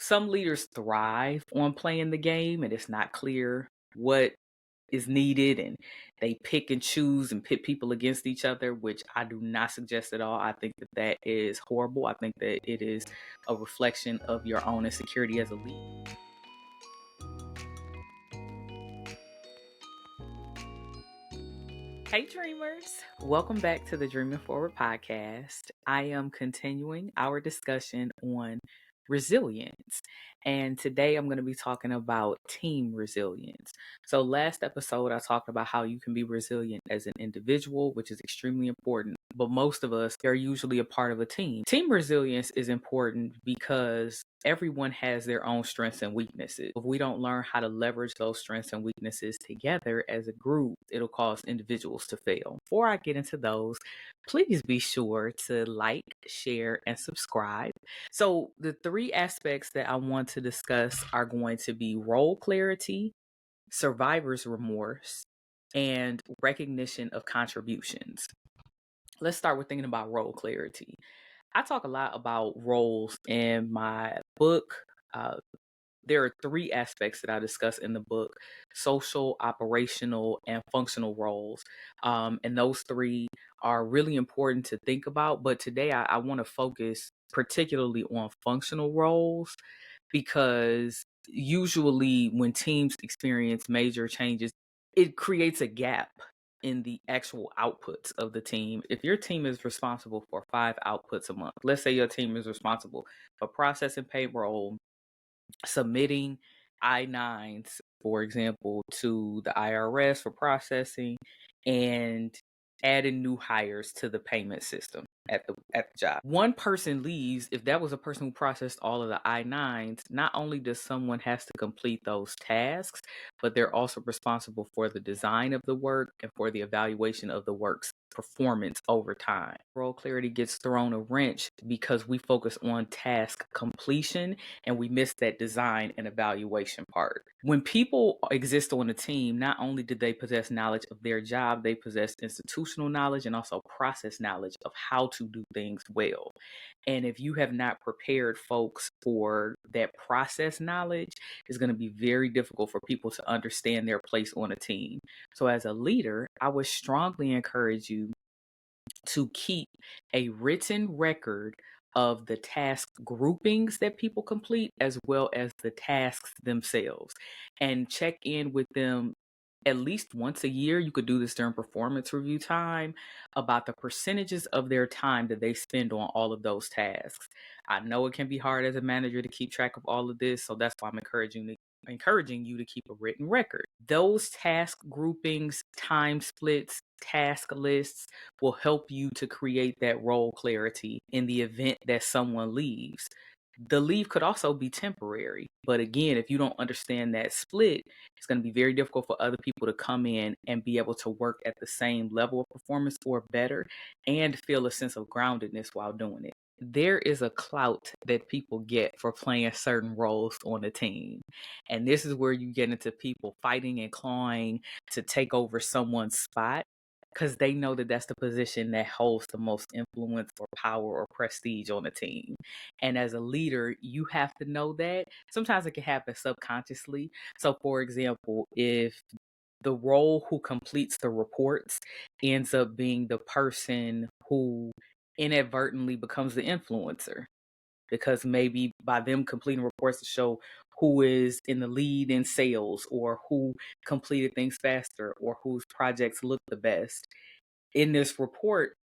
Some leaders thrive on playing the game and it's not clear what is needed, and they pick and choose and pit people against each other, which I do not suggest at all. I think that that is horrible. I think that it is a reflection of your own insecurity as a leader. Hey dreamers, welcome back to the Dreaming Forward podcast. I am continuing our discussion on resilience, and today I'm going to be talking about team resilience. So last episode I talked about how you can be resilient as an individual, which is extremely important, but most of us are usually a part of a team. Team resilience is important because everyone has their own strengths and weaknesses. If we don't learn how to leverage those strengths and weaknesses together as a group, it'll cause individuals to fail. Before I get into those, please be sure to like, share, and subscribe. So the three aspects that I want to discuss are going to be role clarity, survivor's remorse, and recognition of contributions. Let's start with thinking about role clarity. I talk a lot about roles in my book. There are three aspects that I discuss in the book: social, operational, and functional roles. And those three are really important to think about. But today I want to focus particularly on functional roles because usually when teams experience major changes, it creates a gap in the actual outputs of the team. If your team is responsible for 5 outputs a month, let's say your team is responsible for processing payroll, submitting I-9s, for example, to the IRS for processing, and adding new hires to the payment system at the job. One person leaves. If that was a person who processed all of the I-9s, not only does someone has to complete those tasks, but they're also responsible for the design of the work and for the evaluation of the work's performance over time. Role clarity gets thrown a wrench because we focus on task completion and we miss that design and evaluation part. When people exist on a team, not only do they possess knowledge of their job, they possess institutional knowledge and also process knowledge of how to do things well. And if you have not prepared folks for that process knowledge, it's going to be very difficult for people to understand their place on a team. So as a leader, I would strongly encourage you to keep a written record of the task groupings that people complete as well as the tasks themselves, and check in with them at least once a year. You could do this during performance review time about the percentages of their time that they spend on all of those tasks. I know it can be hard as a manager to keep track of all of this, so that's why I'm encouraging you to keep a written record. Those task groupings, time splits, task lists will help you to create that role clarity in the event that someone leaves. The leave could also be temporary, but again, if you don't understand that split, it's going to be very difficult for other people to come in and be able to work at the same level of performance or better and feel a sense of groundedness while doing it. There is a clout that people get for playing certain roles on a team. And this is where you get into people fighting and clawing to take over someone's spot because they know that that's the position that holds the most influence or power or prestige on the team. And as a leader, you have to know that. Sometimes it can happen subconsciously. So, for example, if the role who completes the reports ends up being the person who inadvertently becomes the influencer, because maybe by them completing reports to show who is in the lead in sales or who completed things faster or whose projects look the best in this report,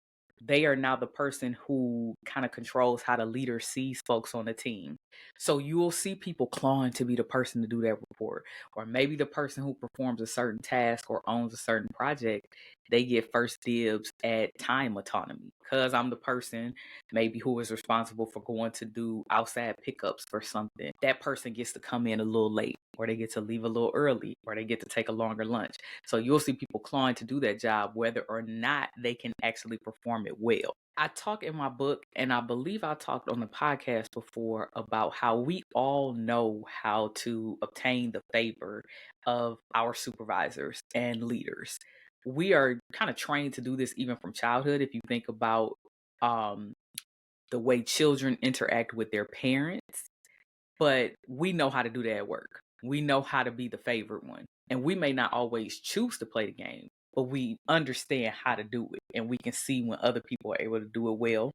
they are now the person who kind of controls how the leader sees folks on the team. So you will see people clawing to be the person to do that report, or maybe the person who performs a certain task or owns a certain project, they get first dibs at time autonomy because I'm the person maybe who is responsible for going to do outside pickups for something. That person gets to come in a little late, or they get to leave a little early, or they get to take a longer lunch. So you'll see people clawing to do that job, whether or not they can actually perform it well. I talk in my book, and I believe I talked on the podcast before about how we all know how to obtain the favor of our supervisors and leaders. We are kind of trained to do this even from childhood. If you think about the way children interact with their parents, But we know how to do that at work. We know how to be the favorite one. And we may not always choose to play the game, but we understand how to do it. And we can see when other people are able to do it well.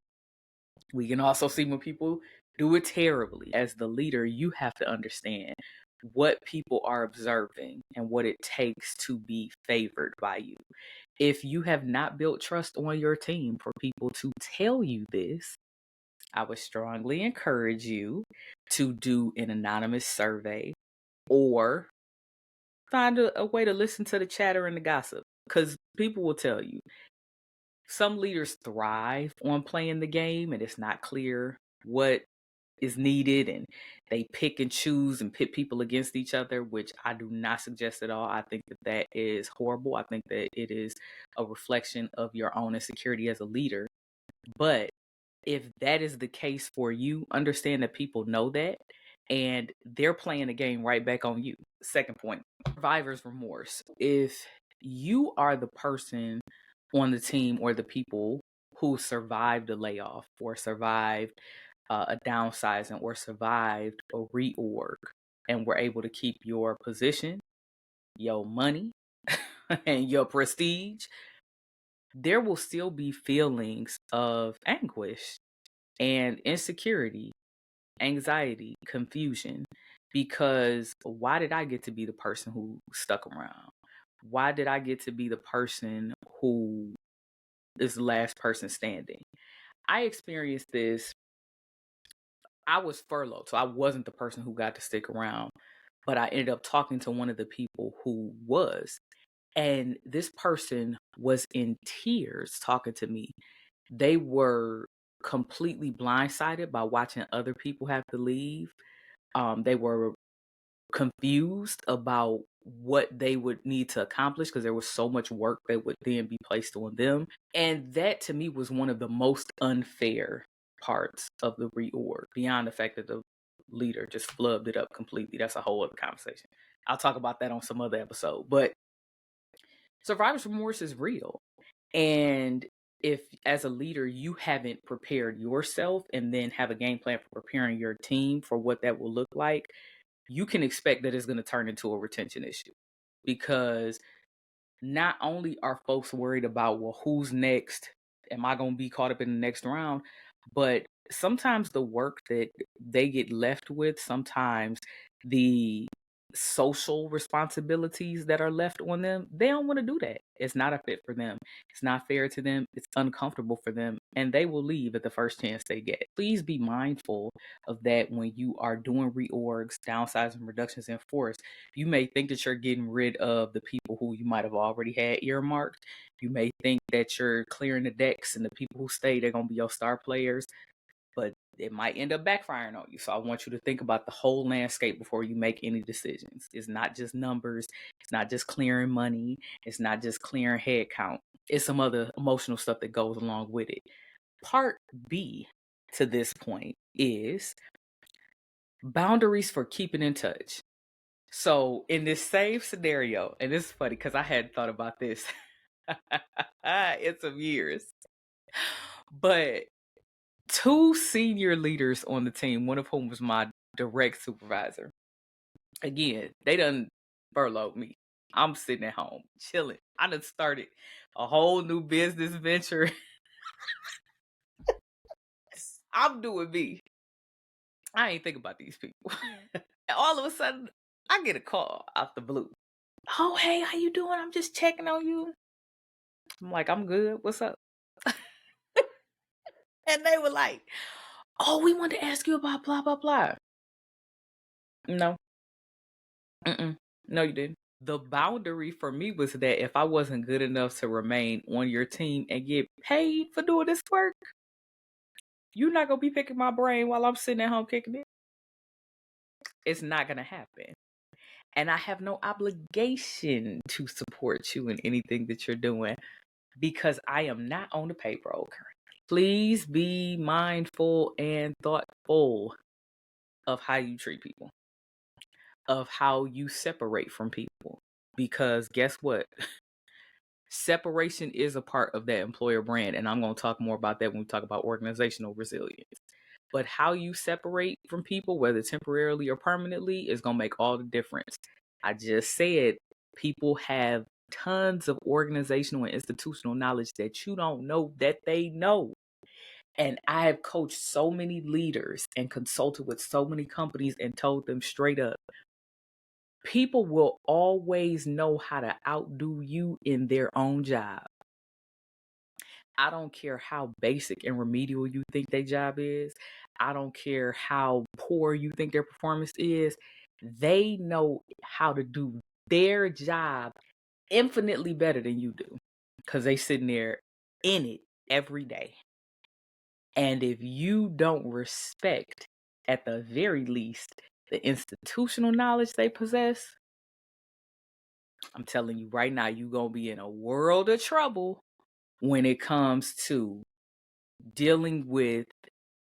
We can also see when people do it terribly. As the leader, you have to understand what people are observing and what it takes to be favored by you. If you have not built trust on your team for people to tell you this, I would strongly encourage you to do an anonymous survey or find a way to listen to the chatter and the gossip, because people will tell you. Some leaders thrive on playing the game and it's not clear what is needed, and they pick and choose and pit people against each other, which I do not suggest at all. I think that that is horrible. I think that it is a reflection of your own insecurity as a leader. But if that is the case for you, understand that people know that and they're playing the game right back on you. Second point, survivor's remorse. If you are the person on the team or the people who survived a layoff or survived a downsizing or survived a reorg and were able to keep your position, your money, and your prestige, there will still be feelings of anguish and insecurity, anxiety, confusion, because why did I get to be the person who stuck around? Why did I get to be the person who is the last person standing? I experienced this. I was furloughed, so I wasn't the person who got to stick around, but I ended up talking to one of the people who was. And this person was in tears talking to me. They were completely blindsided by watching other people have to leave. They were confused about what they would need to accomplish because there was so much work that would then be placed on them. And that to me was one of the most unfair parts of the reorg, beyond the fact that the leader just flubbed it up completely. That's a whole other conversation. I'll talk about that on some other episode. But survivor's remorse is real. And if as a leader you haven't prepared yourself and then have a game plan for preparing your team for what that will look like, you can expect that it's going to turn into a retention issue, because not only are folks worried about, well, who's next? Am I going to be caught up in the next round? But sometimes the work that they get left with, sometimes the social responsibilities that are left on them, they don't want to do that. It's not a fit for them. It's not fair to them. It's uncomfortable for them. And they will leave at the first chance they get. Please be mindful of that when you are doing reorgs, downsizing, reductions in force. You may think that you're getting rid of the people who you might have already had earmarked. You may think that you're clearing the decks and the people who stay, they're going to be your star players, but it might end up backfiring on you. So I want you to think about the whole landscape before you make any decisions. It's not just numbers. It's not just clearing money. It's not just clearing head count. It's some other emotional stuff that goes along with it. Part B to this point is boundaries for keeping in touch. So in this same scenario, and this is funny because I hadn't thought about this in some years, but two senior leaders on the team, one of whom was my direct supervisor. Again, they done furloughed me. I'm sitting at home, chilling. I done started a whole new business venture. I'm doing me. I ain't think about these people. And all of a sudden, I get a call out the blue. Oh, hey, how you doing? I'm just checking on you. I'm like, I'm good. What's up? And they were like, oh, we wanted to ask you about blah, blah, blah. No. No, you didn't. The boundary for me was that if I wasn't good enough to remain on your team and get paid for doing this work, you're not going to be picking my brain while I'm sitting at home kicking it. It's not going to happen. And I have no obligation to support you in anything that you're doing because I am not on the payroll currently. Please be mindful and thoughtful of how you treat people, of how you separate from people. Because guess what? Separation is a part of that employer brand. And I'm going to talk more about that when we talk about organizational resilience. But how you separate from people, whether temporarily or permanently, is going to make all the difference. I just said people have tons of organizational and institutional knowledge that you don't know that they know. And I have coached so many leaders and consulted with so many companies and told them straight up, people will always know how to outdo you in their own job. I don't care how basic and remedial you think their job is. I don't care how poor you think their performance is. They know how to do their job infinitely better than you do because they sitting there in it every day. And if you don't respect, at the very least, the institutional knowledge they possess, I'm telling you right now, you're going to be in a world of trouble when it comes to dealing with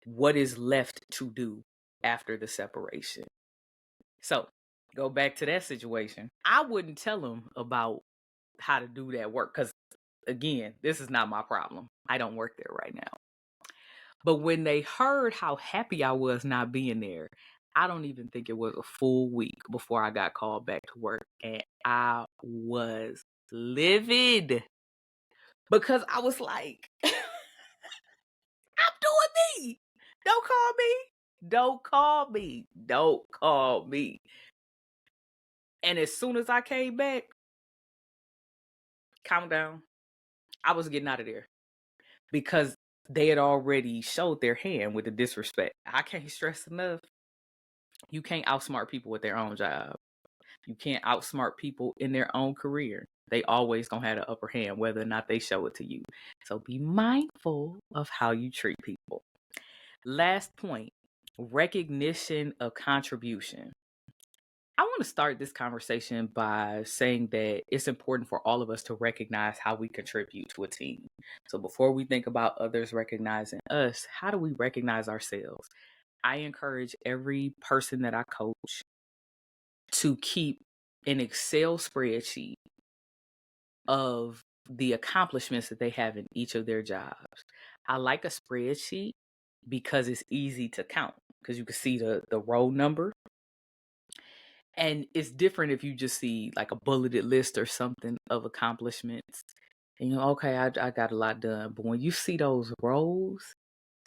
what is left to do after the separation. So, go back to that situation. I wouldn't tell them about how to do that work because, again, this is not my problem. I don't work there right now. But when they heard how happy I was not being there, I don't even think it was a full week before I got called back to work. And I was livid because I was like, I'm doing me. Don't call me. Don't call me. Don't call me. And as soon as I came back, calm down, I was getting out of there because they had already showed their hand with the disrespect. I can't stress enough. You can't outsmart people with their own job. You can't outsmart people in their own career. They always gonna have the upper hand, whether or not they show it to you. So be mindful of how you treat people. Last point, recognition of contribution. I want to start this conversation by saying that it's important for all of us to recognize how we contribute to a team. So before we think about others recognizing us, how do we recognize ourselves? I encourage every person that I coach to keep an Excel spreadsheet of the accomplishments that they have in each of their jobs. I like a spreadsheet because it's easy to count because you can see the row number. And it's different if you just see like a bulleted list or something of accomplishments. And you're okay, I got a lot done. But when you see those rows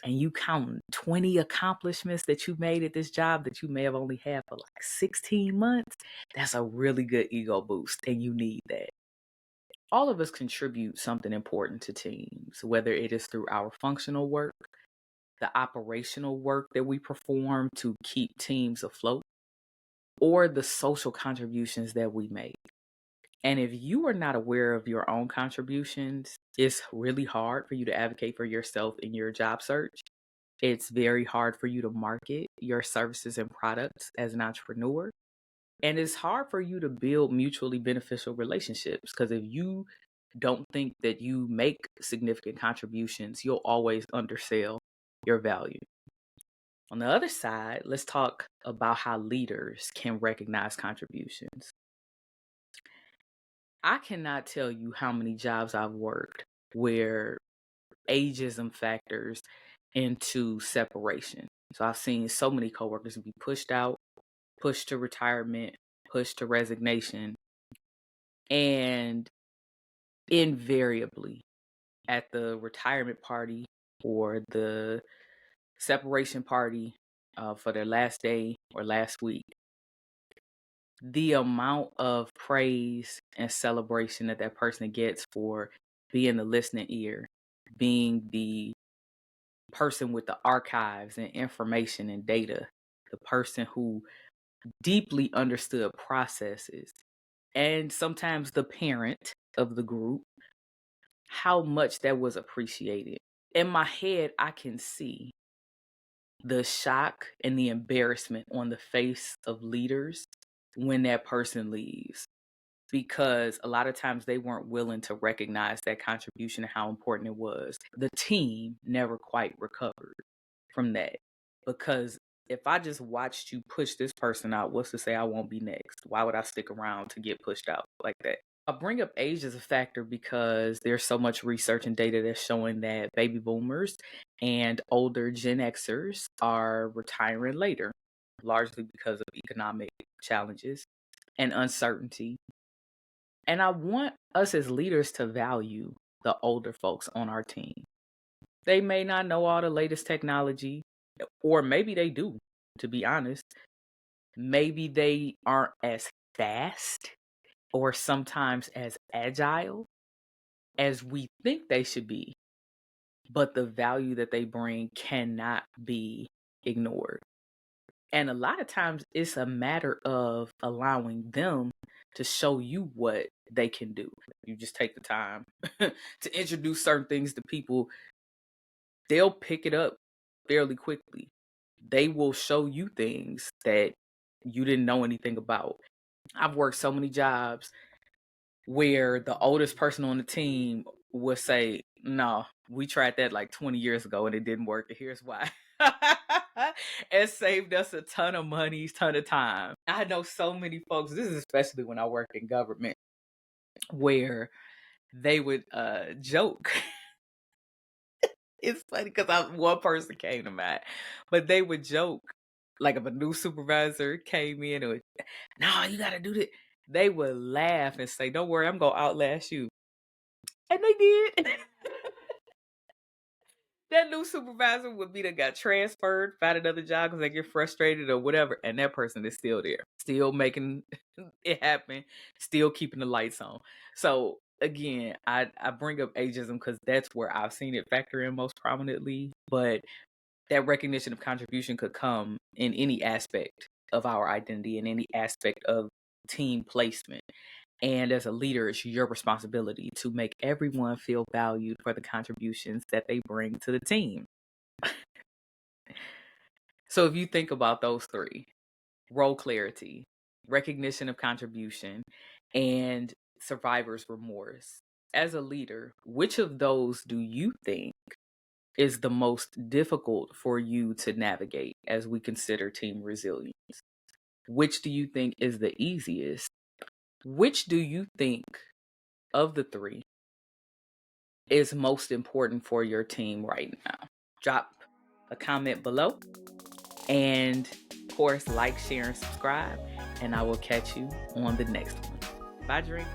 and you count 20 accomplishments that you made at this job that you may have only had for like 16 months, that's a really good ego boost. And you need that. All of us contribute something important to teams, whether it is through our functional work, the operational work that we perform to keep teams afloat, or the social contributions that we make. And if you are not aware of your own contributions, it's really hard for you to advocate for yourself in your job search. It's very hard for you to market your services and products as an entrepreneur. And it's hard for you to build mutually beneficial relationships because if you don't think that you make significant contributions, you'll always undersell your value. On the other side, let's talk about how leaders can recognize contributions. I cannot tell you how many jobs I've worked where ageism factors into separation. So I've seen so many coworkers be pushed out, pushed to retirement, pushed to resignation, and invariably at the retirement party or the separation party for their last day or last week, the amount of praise and celebration that that person gets for being the listening ear, being the person with the archives and information and data, the person who deeply understood processes, and sometimes the parent of the group, how much that was appreciated. In my head, I can see the shock and the embarrassment on the face of leaders when that person leaves, because a lot of times they weren't willing to recognize that contribution and how important it was. The team never quite recovered from that, because if I just watched you push this person out, what's to say I won't be next? Why would I stick around to get pushed out like that? I bring up age as a factor because there's so much research and data that's showing that baby boomers and older Gen Xers are retiring later, largely because of economic challenges and uncertainty. And I want us as leaders to value the older folks on our team. They may not know all the latest technology, or maybe they do, to be honest. Maybe they aren't as fast or sometimes as agile as we think they should be, but the value that they bring cannot be ignored. And a lot of times it's a matter of allowing them to show you what they can do. You just take the time to introduce certain things to people, they'll pick it up fairly quickly. They will show you things that you didn't know anything about. I've worked so many jobs where the oldest person on the team would say, "No, we tried that like 20 years ago and it didn't work. And here's why." It saved us a ton of money, ton of time. I know so many folks, this is especially when I worked in government, where they would joke. It's funny because one person came to mind, but they would joke. Like if a new supervisor came in and would, "No, you got to do that." They would laugh and say, "Don't worry, I'm going to outlast you." And they did. That new supervisor would be that got transferred, found another job because they get frustrated or whatever. And that person is still there, still making it happen, still keeping the lights on. So again, I bring up ageism because that's where I've seen it factor in most prominently. But that recognition of contribution could come in any aspect of our identity, in any aspect of team placement. And as a leader, it's your responsibility to make everyone feel valued for the contributions that they bring to the team. So if you think about those three: role clarity, recognition of contribution, and survivor's remorse, as a leader, which of those do you think is the most difficult for you to navigate as we consider team resilience? Which do you think is the easiest? Which do you think of the three is most important for your team right now? Drop a comment below. And of course, like, share, and subscribe. And I will catch you on the next one. Bye, Drink.